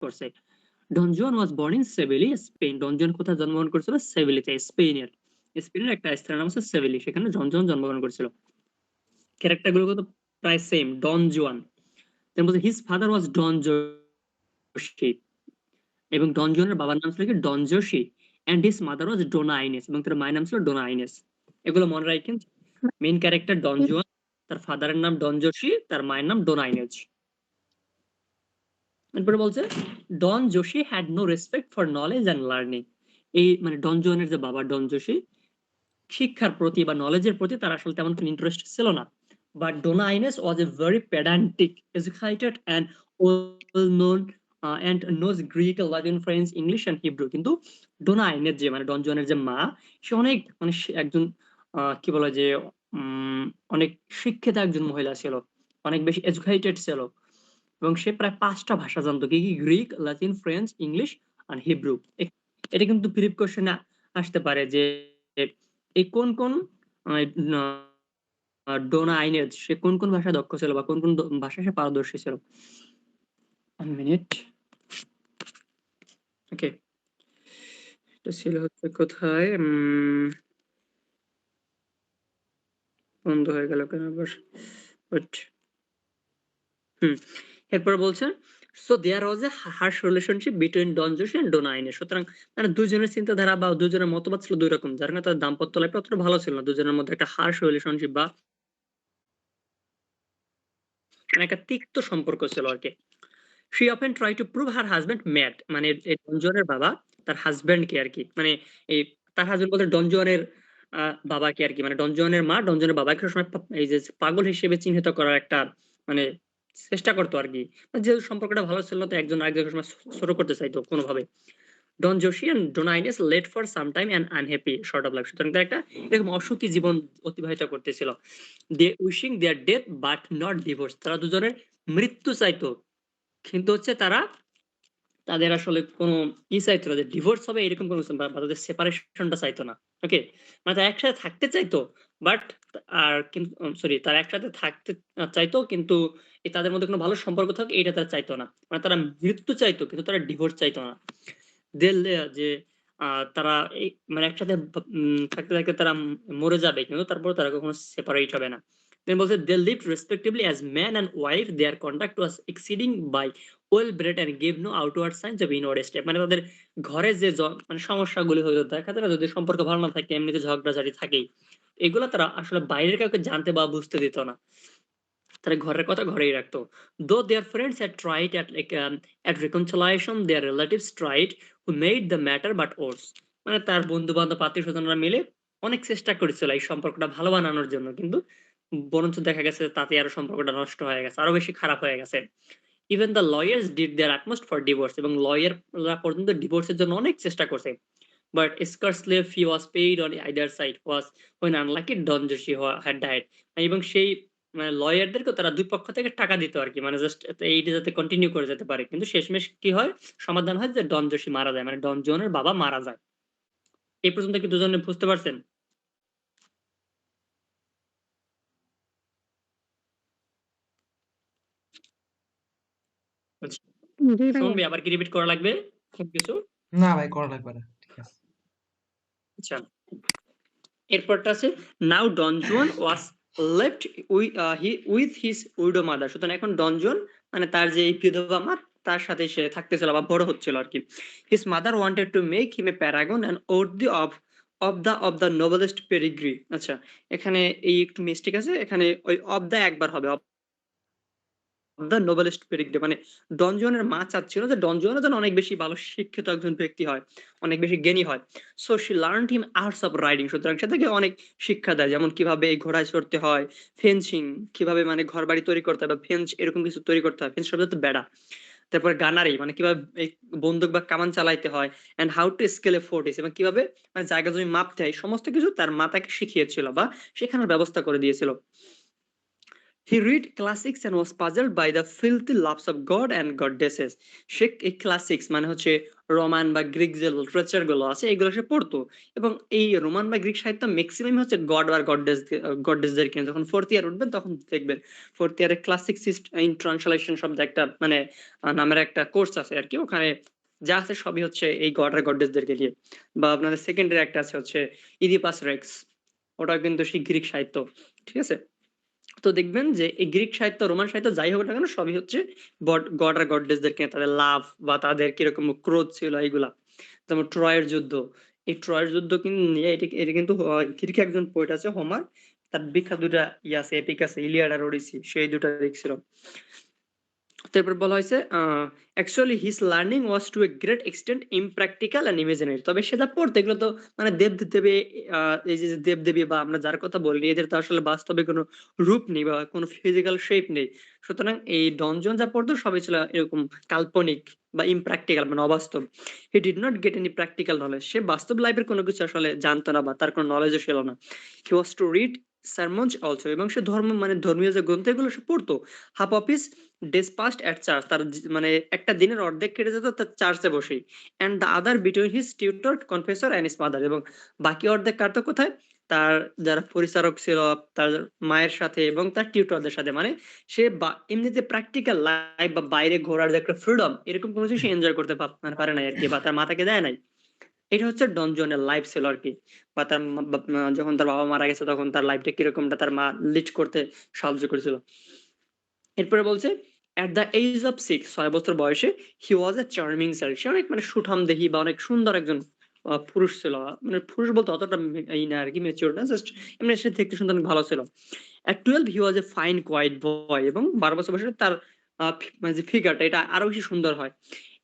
করছে। ডন Juan was born in সেভিলি, Spain. ডন জুয়ান কোথায় জন্মগ্রহণ করেছিল? সেভিলিতে, স্পেনের একটা স্থানের নাম হচ্ছে সেভিলি, সেখানে ডন জুয়ান জন্মগ্রহণ করেছিল। ক্যারেক্টার গুলো তো প্রায় সেম। ডন জুয়ান, বলছে his father was Don Jose, এবং ডন জুয়ানের বাবার নাম ছিল কি? Don Jose. And his mother was Donna Inez, এবং তার মায়ের নাম ছিল ডোনা আইনেস। এগুলো মনে রাখেন। মেইন ক্যারেক্টার ডন জুয়ান, তার ফাদারের নাম ডন জোশি, তার মায়ের নাম ডোনা আইনেস। এরপরে বলছে Don Jose had no respect for knowledge and learning. এই মানে ডন জুয়ানের যে বাবা ডন জোশি, শিক্ষার প্রতি বা নলেজের প্রতি তার আসলে তেমন কোনো ইন্টারেস্ট ছিল না। But Donna Inez was a very pedantic, educated and well known and knows Greek, Latin, French, English and Hebrew. কিন্তু ডোনা আইনের যে মানে ডন জুয়ানের যে মা, সে অনেক মানে একজন কি বলে যে অনেক শিক্ষিত একজন মহিলা ছিল, অনেক বেশি এডুকেটেড ছিল, এবং সে প্রায় 5টা ভাষা জানতো। কি কি? গ্রিক, লাতিন, ফ্রেঞ্চ, ইংলিশ আর হিব্রু। এটা কিন্তু প্রিপ কোশ্চেনে আসতে পারে যে এই কোন কোন ডোনা আইনেজ সে কোন কোন ভাষায় দক্ষ ছিল বা কোন কোন ভাষায় সে পারদর্শী ছিল। 1 মিনিট। ওকে, এটা ছিল হচ্ছে কোথায় বন্ধ হয়ে গেল কেন আবার? এরপর বলছে so there was a harsh relationship between Don Jose and Donna Inez. সুতরাং মানে দুজনের চিন্তাধারা বা দুজনের মতবাদ ছিল দুই রকম, যার কারণে তাদের দাম্পত্য লাইফ অতটা ভালো ছিল না। দুজনের মধ্যে একটা হার্শ রিলেশনশিপ বা মানে একটা তিক্ত সম্পর্ক ছিল আর কি। She often tried to prove her husband mad, মানে এই ডন জুয়ানের বাবা তার হাজবেন্ডকে আর কি, মানে এই তার হাজবেন্ড বলতে ডন জুয়ানের বাবাকে আর কি, মানে ডন জুয়ানের মা ডন জুয়ানের বাবাকে সবসময় এই যে পাগল হিসেবে চিহ্নিত করার একটা মানে চেষ্টা করতো আর কি। যেহেতু সম্পর্কটা ভালো ছিল না, তো একজন আরেকজনকে সময় ছোট করতে চাইতো কোনোভাবে। Don Jose and Donna Inez let for some time and unhappy short of life. সুতরাং তারা একটা এরকম অসুখী জীবন অতিবাহিত করতেছিল। They wishing their death but not divorce. তারা দুজনের মৃত্যু চাইতো, কিন্তু হচ্ছে তারা তাদের আসলে কোনো চাইতো না যে ডিভোর্স হবে, এরকম কোনো বা তাদের সেপারেশনটা চাইতো না। ওকে, মানে তারা একসাথে থাকতে চাইতো, বাট আর কিন্তু সরি, তারা একসাথে থাকতে চাইতো, কিন্তু তাদের মধ্যে কোনো ভালো সম্পর্ক থাকে এটা তারা চাইতো না। মানে তারা মৃত্যু চাইতো, কিন্তু তারা ডিভোর্স চাইতো না। যে তারা এই মানে একসাথে থাকতে থাকতে তারা মরে যাবে, কিন্তু তারপরে তারা কখনো সেপারেট হবে না। Then বলছে they lived respectively as man and wife. Their conduct was exceeding by well bred and gave no outward signs of inward state. মানে তাদের ঘরে যে মানে সমস্যাগুলি হয়তো দেখা যায় না, যদি সম্পর্ক ভালো না থাকে এমনিতে ঝগড়াঝাটি থাকেই, এগুলো তারা আসলে বাইরের কাউকে জানতে বা বুঝতে দিত না। তারা ঘরের কথা ঘরেই রাখতো। Though their friends had tried at reconciliation, their relatives tried who made the matter but worse. মানে তার বন্ধু-বান্ধব, আত্মীয়-স্বজনরা মিলে অনেক চেষ্টা করেছিল এই সম্পর্কটা ভালো বানানোর জন্য, কিন্তু বরঞ্চ দেখা গেছে তাতে আরো সম্পর্কটা নষ্ট হয়ে গেছে, আরো বেশি খারাপ হয়ে গেছে। Even the lawyers did their utmost for divorce, এবং লয়াররা পর্যন্ত ডিভোর্সের জন্য অনেক চেষ্টা করছে। But scarcely a fee was paid on either side was when unlucky Don Joshi had died. এবং সেই মানে লয়ারদেরকে তারা দুই পক্ষ থেকে টাকা দিত আরকি। মানে জাস্ট এইটা যাতে কন্টিনিউ করে যেতে পারে। কিন্তু শেষমেশ কি হয়? সমাধান হয় যে ডন জোশি মারা যায়। মানে ডন জনের বাবা মারা যায়। এই পর্যন্ত কি দুজনে বুঝতে পারছেন? আচ্ছা। জি ভাইয়া। শুনবি আবার কি রিপিট করা লাগবে? খুব কিছু? না ভাই করা লাগবে না। ঠিক আছে। আচ্ছা। এরপরটা আছে now Don Juan was left with his widow mother. সুতরাং এখন ডন জুয়ান মানে তার যে বিধবা মা, তার সাথে সে থাকতেছিল বা বড় হচ্ছিল আর কি। His mother wanted to make him a paragon and worthy of the noblest pedigree. আচ্ছা, এখানে এই একটু মিস্টেক আছে, এখানে ওই অফ দ্য একবার হবে, দ্য নোবেলিস্ট পেডিগ্রি, মানে ডন জুয়ানের মা চাচ্ছিল যে ডন জুয়ানও যেন অনেক বেশি ভালো শিক্ষিত একজন ব্যক্তি হয়, অনেক বেশি জ্ঞানী হয়। So she learned him arts of riding. সুতরাং সে তাকে অনেক শিক্ষা দেয়, যেমন কিভাবে এই ঘোড়ায় চড়তে হয়, ফেন্সিং কিভাবে মানে ঘর বাড়ি তৈরি করতে হয় বা ফেন্স এরকম কিছু তৈরি করতে হয়, ফেন্স শব্দ তো বেড়া। তারপর গানারি মানে কিভাবে এই বন্দুক বা কামান চালাইতে হয়, এন্ড হাউ টু স্কেল এ ফোর্টিস, এবং কিভাবে মানে জায়গা জমি মাপতে হয়, সমস্ত কিছু তার মা তাকে শিখিয়েছিল বা শেখানোর ব্যবস্থা করে দিয়েছিল। He read classics and was puzzled by the filthy loves of God and goddesses. সে এই ক্লাসিক্স মানে হচ্ছে রোমান বা গ্রিক যে লিটারেচার গুলো আছে এগুলো সে পড়তো এবং এই রোমান বা গ্রিক সাহিত্য ম্যাক্সিমাম হচ্ছে গড আর গডেসদের কিনে যখন ফোর্থ ইয়ার উঠবেন তখন দেখবেন ফোর্থ ইয়ারে ক্লাসিক্স ইন ট্রান্সলেশন শব্দ একটা মানে নামের একটা কোর্স আছে আর কি ওখানে যা আছে সবই হচ্ছে এই গড আর গডেসদেরকে নিয়ে বা আপনাদের সেকেন্ডারি একটা আছে হচ্ছে ইডিপাস রেক্স ওটা কিন্তু সেই গ্রিক সাহিত্য ঠিক আছে তো দেখবেন যে এই গ্রিক সাহিত্য রোমান সাহিত্য যাই হোক না কেন সবই হচ্ছে গড আর গডেসদেরকে তাদের লাভ বা তাদের কিরকম ক্রোধ ছিল এইগুলা যেমন ট্রয়ের যুদ্ধ এই ট্রয়ের যুদ্ধ কিন্তু নিয়ে এটা কিন্তু গ্রিক একজন পোয়েট আছে হোমার তার বিখ্যাত দুটা ইয়ে আছে এপিক আছে ইলিয়াড আর ওডিসি সেই দুটা লিখছিল তারপর বলা হয়েছে actually his learning was to a great extent impractical and imaginary তবে সেটা পড়তে এগুলো তো মানে দেবদেবী এই যে দেবদেবী বা আমরা যার কথা বলি এদের তো আসলে বাস্তবে কোনো রূপ নেই বা কোনো ফিজিক্যাল শেপ নেই সুতরাং এই ডনজন যা পড়তো সবই ছিল এরকম কাল্পনিক বা ইমপ্র্যাকটিক্যাল মানে অবাস্তব he did not get any practical knowledge সে বাস্তব লাইফের কোনো কিছু আসলে জানতো না বা তার কোনো নলেজও ছিল না হি ওয়াজ টু রিড সারমন্স অলসো এবং সে ধর্ম মানে ধর্মীয় যে গ্রন্থ এগুলো সে পড়তো half of his days past at church তার মানে একটা দিনের অর্ধেক কেটে যেত তার চার্চে বসেই and the other between his tutor confessor and his mother এবং বাকি অর্ধেক কাটতো কোথায় তার যারা পরিচারক ছিল তার মায়ের সাথে এবং তার টিউটরদের সাথে মানে সে এমনিতে প্র্যাকটিক্যাল লাইফ বা বাইরে ঘোরার যে একটা ফ্রিডম এরকম কোনো কিছু সে এনজয় করতে পারে নাই আর কি বা তার মাথাকে দেয় নাই এটা হচ্ছে ডন জনের লাইফ ছিল আর কি বা তার যখন তার বাবা মারা গেছে তখন তার লাইফটা কিরকমটা তার মা লিড করতে সাহায্য করেছিল এরপরে বলছে এট দ্য এজ অফ 6 বছর বয়সে he was A charming child সে অনেক মানে সুঠাম দেহি বা অনেক সুন্দর একজন পুরুষ ছিল মানে পুরুষ বলতে অতটা এই না আর কি ম্যাচিওর না জাস্ট এমনি সে দেখতে সুন্দর অনেক ভালো ছিল এট 12 হি ওয়াজ এ ফাইন কোয়াইট বয় এবং 12 বছর বয়সে তার মানে যে ফিগারটা এটা আরো বেশি সুন্দর হয়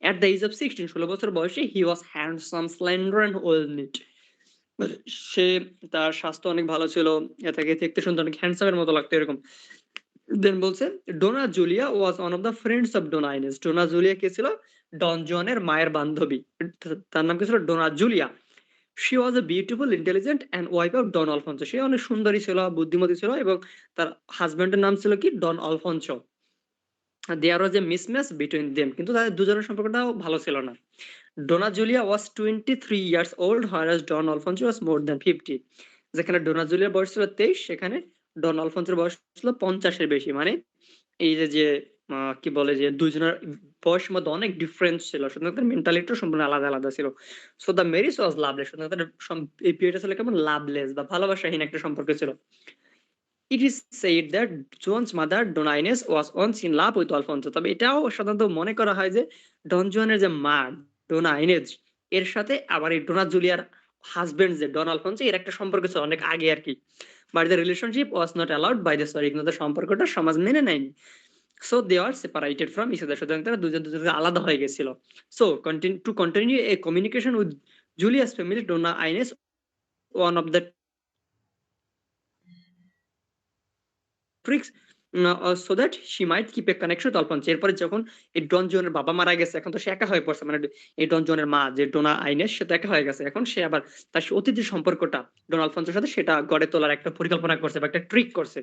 এট দ্য এজ অফ 16 বছর বয়সে he was handsome slender and well knit সে তার স্বাস্থ্য অনেক ভালো ছিল এ থেকে দেখতে সুন্দর অনেক হ্যান্ডসামের মতো লাগতো এরকম দেন বলছে Donna Julia was one of the friends of Donna Ines Donna Julia কে ছিল ডন জনের মায়ের বান্ধবী তার নাম কি ছিল Donna Julia she was a beautiful intelligent and wife of Don Alfonso সে অনেক সুন্দরী ছিল বুদ্ধিমতী ছিল এবং তার হাজবেন্ডের নাম ছিল কি ডন Alphonso there was A mismatch between them কিন্তু তাদের দুজনের সম্পর্কটাও ভালো ছিল না ডোনা জুলিয়া ওয়াজ 23 ইয়ার্স ওল্ড হোয়ারাস ডন আলফোনসো ওয়াজ মোর দ্যান 50 যেখানে ডোনা জুলিয়ার বয়স ছিল 23 সেখানে ডন আলফোনসোর বয়স ছিল 50 এর বেশি মানে এই যে কি বলে যে দুইজনের বয়সের মধ্যে অনেক ডিফারেন্স ছিল সুতরাং তাদের মেন্টালিটিও সম্পূর্ণ আলাদা আলাদা ছিল so the marriage was Lovelace সুতরাং তাদের এই বিয়েটা ছিল কেমন লাভলেস বা ভালোবাসাহীন একটা সম্পর্ক ছিল it is said that Juan's mother Donna Ines was once in love with Alfonso তবে এটাও সাধারণত মনে করা হয় যে ডন জুয়ানের যে মা ডোনা আইনেজ এর সাথে আবার এই ডোনা জুলিয়ার হাজবেন্ড যে ডন আলফোনসো এর একটা সম্পর্ক ছিল অনেক আগে আর কি but the relationship was not allowed by the sorry কিন্তু সম্পর্কটা সমাজ মেনে নেয়নি so they are separated from each other সুতরাং তারা দুজন দুজনকে আলাদা হয়ে গেছিল so continue a communication with Julia's family Donna Ines one of the tricks so that she might keep a connection with Alfonso এরপরে যখন এই ডন জনের বাবা মারা গেছে এখন তো সে একা হয়ে পড়ছে মানে এই ডন জনের মা যে ডোনা আইনেস সে তো একা হয়ে গেছে এখন সে আবার তার অতীতের সম্পর্কটা ডন আলফোনসোর সাথে সেটা গড়ে তোলার একটা পরিকল্পনা করছে বা একটা ট্রিক করছে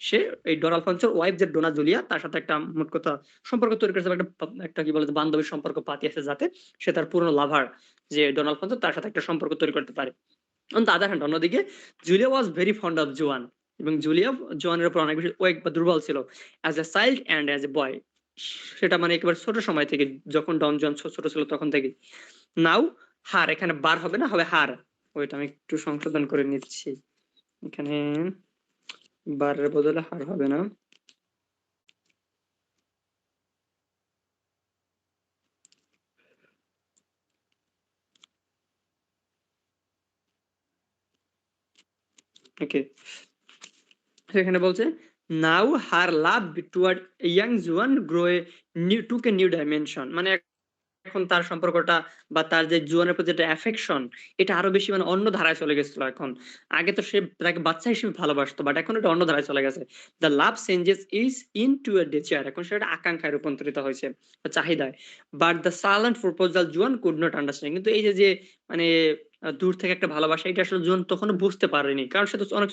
সে এই ডন আলফোনসোর ওয়াইফ যে ডোনা জুলিয়া তার সাথে একটা মোট কথা সম্পর্ক তৈরি করেছে বা একটা কি বলে বান্ধবীর সম্পর্ক পাতিয়েছে যাতে সে তার পুরনো লাভার যে ডন আলফোনসো তার সাথে একটা সম্পর্ক তৈরি করতে পারে অন দ্য আদার হ্যান্ড অন্যদিকে Julia was very fond of জোয়ান এবং জুলিয়া জোয়ানের উপর অনেক বেশি ওয়েক বা দুর্বল ছিল as a child and as a boy সেটা মানে একেবারে ছোট সময় থেকে যখন ডন জন ছোট ছিল তখন থেকে নাও হার এখানে বার হবে না হবে হার ওইটা আমি একটু সংশোধন করে নিচ্ছি এখানে বারের বদলে হার হবে না ওকে এখানে বলছে now her love toward young Juan grow a new took a new dimension মানে এখন তার সম্পর্কটা বা তার যে জুয়ানের প্রতি একটা অ্যাফেকশন এটা আরো বেশি মানে অন্য ধারায় চলে গেছিল এখন আগে তো সে তাকে বাচ্চা হিসেবে ভালোবাসতো বাট এখন এটা অন্য ধারায় চলে গেছে the love changes is into a এ ডেচার এখন সেটা আকাঙ্ক্ষায় রূপান্তরিত হয়েছে চাহিদায় but the silent proposal Juan could not understand কিন্তু এই যে মানে দূর থেকে একটা ভালোবাসা এটা আসলে জুয়ান তখনও বুঝতে পারেনি কারণ সে তো অনেক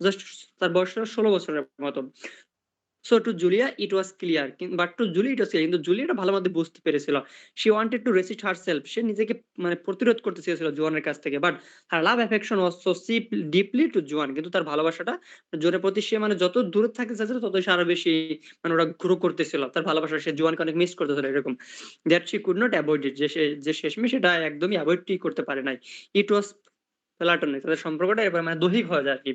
জাস্ট তার বয়স ছিল 16 বছরের মতো so to Julia it was clear, but to Julie it was clear, কিন্তু জুলি এটা ভালোমতো বুঝতে পেরেছিল। She wanted to resist herself, সে নিজেকে মানে প্রতিরোধ করতে চেয়েছিল জোয়ানের কাছ থেকে। But her love affection was so deeply to Juan, কিন্তু তার ভালোবাসাটা জোয়ানের প্রতি সে মানে যত দূরে থাকতে চাচ্ছিল ততই সে আরো বেশি মানে ওরা গ্রো করতেছিল। তার ভালোবাসা সে জোয়ানকে অনেক মিস করতেছিল এরকম। That she could not avoid ইট, যে শেষমেশ সেটা একদমই অ্যাভয়েডই করতে পারে নাই। ইট ওয়াজ প্লাটোনিক, তাদের সম্পর্কটা এবার মানে দৈহিক হয়ে যায় আরকি।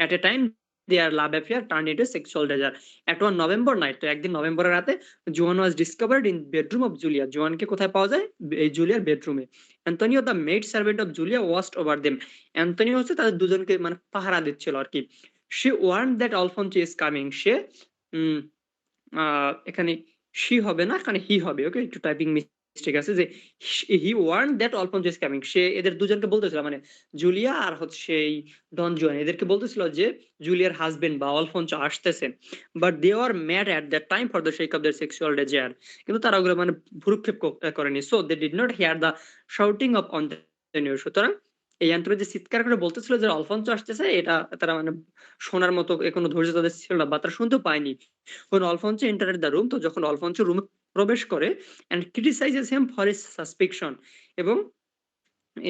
At a time their love affair turned into sexual desire. At one November night, তো একদিন নভেম্বরের রাতে জোয়ান was discovered in bedroom of Julia. জোয়ানকে কোথায় পাওয়া যায়? এই জুলিয়ার বেডরুমে। Antonio the maid servant of Julia watched over them. Antonio হচ্ছে তাদের দুজনকে মানে পাহারা দিচ্ছিল আরকি। She warned that Alfonso is coming. সে উম এখানে she হবে না, এখানে he হবে। ওকে? একটু টাইপিং মিস্টেক আছে যে he warned that Alfonso is coming. সে এদের দুজনকে বলতেছিল মানে জুলিয়া আর হচ্ছে এই ডন জুয়ান এদেরকে বলতেছিল যে জুলিয়ার হাসব্যান্ড বা আলফোনসো আসতেছে। But they are mad at that time for the sake of their sexual desire. কিন্তু তারা ওগুলো মানে ভ্রুক্ষেপ করেনি। So they did not hear the shouting of Antonio. সুতরাং এই অ্যান্টোনিও যে চিৎকার করে বলতেছিল যে আলফোনসো আসতেছে, এটা তারা মানে শোনার মতো কোনো ধৈর্য তাদের ছিল না বা তারা শুনতেও পায়নি। When Alfonso entered the room, তো যখন আলফোনসো রুমে প্রবেশ করে and criticizes him for his suspicion, এবং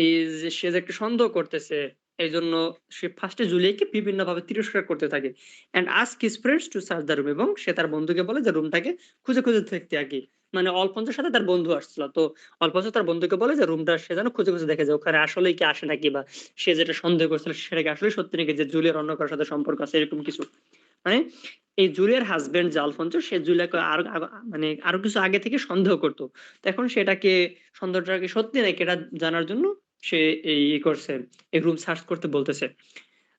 এই যে সে যে একটা সন্দেহ করতেছে, এইজন্য সে ফার্স্টে জুলিয়াকে বিভিন্নভাবে তিরস্কার করতে থাকে। And ask his friends to search the room, এবং সে তার বন্ধুকে বলে যে রুমটাকে খুঁজে খুঁজে দেখতে আরকি। মানে অলফোনসোর সাথে তার বন্ধু আসছিল। তো অলফোনসো তার বন্ধুকে বলে যে রুমটা সে যেন খুঁজে খুঁজে দেখে যে ওখানে আসলেই কি আসে নাকি, বা সে যেটা সন্দেহ করছিল সেটা কি আসলেই সত্যি নাকি যে জুলিয়ার অন্য কারো সাথে সম্পর্ক আছে, এরকম কিছু। মানে এই জুলিয়ার হাসব্যান্ড যে আলফোনসো, সে জুলিয়াকে মানে আরো কিছু আগে থেকে সন্দেহ করত। তো এখন সেটাকে সন্দেহটা কি সত্যি নাকি এটা জানার জন্য সে করছে, এই রুম সার্চ করতে বলতেছে।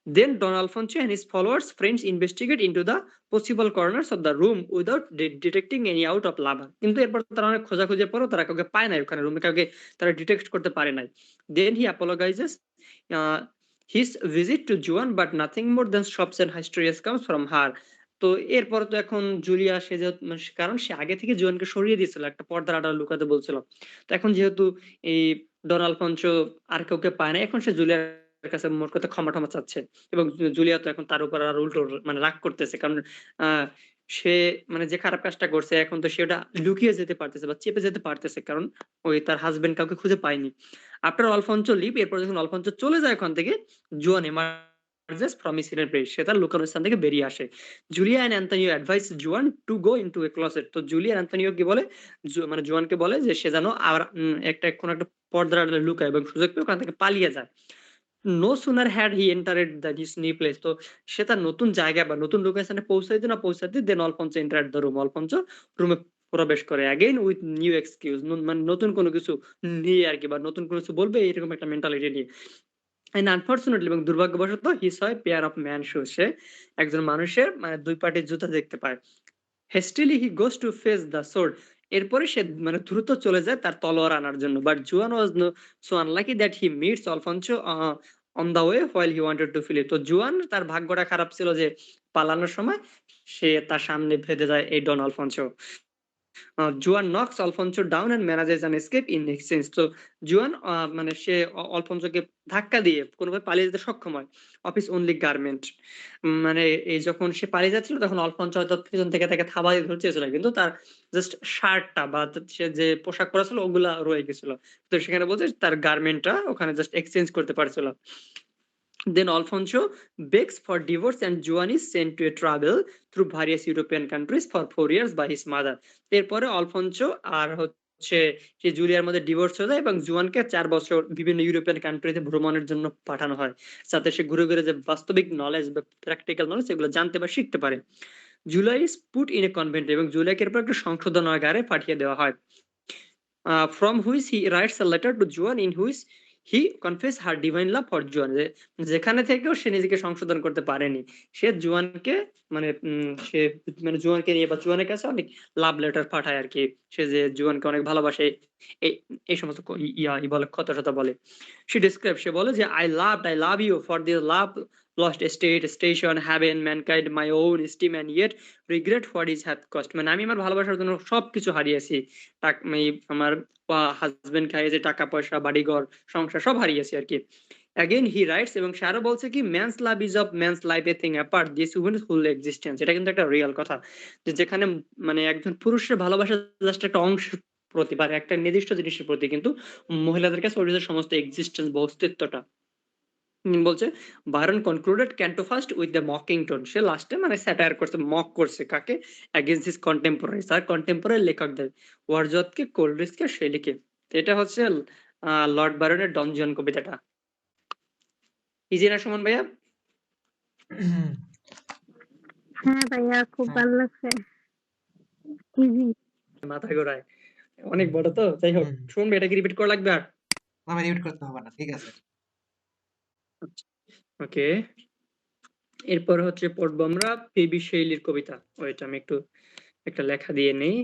Then Don Alfonso and his followers friends investigate into the possible corners of the room without detecting any out of lava. কিন্তু এরপর তারা অনেক খোঁজাখুঁজির পরও তারা কাউকে পায় নাই ওখানে রুমে, কাউকে তারা ডিটেক্ট করতে পারে নাই। Then he apologizes uh, his visit to Juan, but nothing more than shocks and hysteria comes from her. তো এরপর তো এখন জুলিয়া সে যেহেতু মানে কারণ সে আগে থেকে জুয়ানকে সরিয়ে দিয়েছিল, একটা পর্দার আড়ালে লুকাতে বলছিল। তো এখন যেহেতু এই ডন আলফোনসো আর কাউকে পায় না, এখন সে জুলিয়ার কাছে মোট কথা ক্ষমা-টমা চাচ্ছে। এবং জুলিয়া তো এখন তার উপর আর উল্টো মানে রাগ করতেছে। কারণ আ সে মানে যে খারাপ কাজটা করছে এখন তো সে ওটা লুকিয়ে যেতে পারতেছে বা চেপে যেতে পারতেছে। কারণ ওই তার হাসব্যান্ড কাউকে খুঁজে পায়নি। আফটার আলফোনসো লিভ, এরপর যখন আলফোনসো চলে যায় ওখান থেকে, জুয়ান emerges from his hidden place, সে তার লুকানো স্থান থেকে বেরিয়ে আসে। Julia and Antonio advise Juan to go into a closet. তো জুলিয়া আর অ্যান্টোনিও কি বলে, মানে জুয়ানকে বলে যে সে যেন আর কোনো একটা পর্দার আড়ালে লুকায় এবং সুযোগ পেয়ে ওখান থেকে পালিয়ে যায়। No sooner had he entered his new place, তো সে তার নতুন জায়গায় বা নতুন লোকেশনে পৌঁছাইতে না পৌঁছাতে then Alfonso entered the room, Alfonso রুমে প্রবেশ করে এগেইন উইথ নিউ এক্সকিউজ, মানে নতুন কোনো কিছু নিয়ে আরকি, বা নতুন কোনো কিছু বলবে এরকম একটা মেন্টালিটি নিয়ে। অ্যান্ড আনফরচুনেটলি, এবং দুর্ভাগ্যবশত, he saw a pair of man shoes, সে একজন মানুষের মানে ২ পাটির জুতা দেখতে পায়। Hastily he goes to fetch the sword. এরপরে সে মানে দ্রুত চলে যায় তার তলোয়ার আনার জন্য। But Juan was so unlucky that he meets Alfonso on the way while he wanted to flee. তো জুয়ান তার ভাগ্যটা খারাপ ছিল যে পালানোর সময় সে তার সামনে ভেদে যায় এই ডন Alphonso. Juan knocks Alfonso down and manages an escape in exchange. তো জুয়ান মানে সে আলফোনসোকে ধাক্কা দিয়ে কোনভাবে পালিয়ে যেতে সক্ষম হয়। অফ হিজ অনলি গার্মেন্ট, মানে এই যখন সে পালিয়ে যাচ্ছিল তখন আলফোনসো হয়তো পিছন থেকে তাকে থাবায় ধরতে চেয়েছিল। কিন্তু তার জাস্ট শার্টটা বা সে যে পোশাক পরা ছিল ওগুলা রয়ে গেছিল। তো সেখানে বলছে তার গার্মেন্টটা ওখানে জাস্ট এক্সচেঞ্জ করতে পারছিল। Then Alfonso begs for divorce and Juan is sent to a travel through various European countries for 4 years by his mother. এরপরে আলফোনসো আর হচ্ছে সেই জুলিয়ার মধ্যে ডিভোর্স হয়ে যায় এবং জুয়ানকে ৪ বছর বিভিন্ন ইউরোপিয়ান কান্ট্রিতে ভ্রমণের জন্য পাঠানো হয়। যাতে সে ঘুরে, ঘুরে যে বাস্তবিক নলেজ বা প্র্যাকটিক্যাল নলেজ এগুলো জানতে বা শিখতে পারে। July is put in a convent, এবং জুলাইকে এরপর একটা সংশোধনাগারে পাঠিয়ে দেওয়া হয়। From which he writes a letter to Juan in which he confess her divine love for Juan, যে যেখানে থেকেও সে নিজেকে সংশোধন করতে পারেনি। সে জুয়ানকে মানে সে মানে জুয়ানকে নিয়ে বা জুয়ানের কাছে অনেক লাভ লেটার পাঠায় আরকি। সে যে জুয়ানকে অনেক ভালোবাসে। এই এই সমস্ত বলে কথা-টথা বলে। সে বলে যে I love you for this love lost estate, station, heaven, mankind, my own esteem and yet regret what it hath cost. মানে আমি আমার ভালোবাসার জন্য সবকিছু হারিয়েছি। আমার হাসব্যান্ড হারিয়েছি, টাকা-পয়সা, বাড়িঘর, সংসার সব হারিয়েছি আরকি। Again he writes এবং সে আরো বলছে কি man's love is of man's life a thing apart this woman's whole existence। এটা কিন্তু একটা রিয়েল কথা যে যেখানে মানে একজন পুরুষের ভালোবাসা জাস্ট একটা অংশের প্রতি বা একটা নির্দিষ্ট জিনিসের প্রতি, কিন্তু মহিলাদের কাছে ওটা হচ্ছে সমস্ত এক্সিস্টেন্স বা অস্তিত্বটা। বলছে Byron concluded canto first with the mocking tone. সে লাস্টে মানে স্যাটায়ার করছে, মক করছে কাকে? এগেইনস্ট হিজ কন্টেম্পোরারিজ, আর কন্টেম্পোরারি লেখকদের, ওয়ারজথকে, কোলরিজকে, শেলিকে। এটা হচ্ছে লর্ড বায়রনের ডন জন কবিতাটা। ইজি না সুমন ভাইয়া? হ্যাঁ ভাইয়া, খুব হ্যাঁ। ভালো লাগছে। ইজি। মাথা ঘোরায়, অনেক বড় তো। যাই হোক, সুমন ভাই এটা কি রিপিট করা লাগবে আর? আমার রিপিট করতে হবে না, ঠিক আছে। ওকে, এরপর হচ্ছে পড়বো আমরা পিবি শেইলির কবিতা। ওইটা আমি একটু একটা লেখা দিয়ে নেই।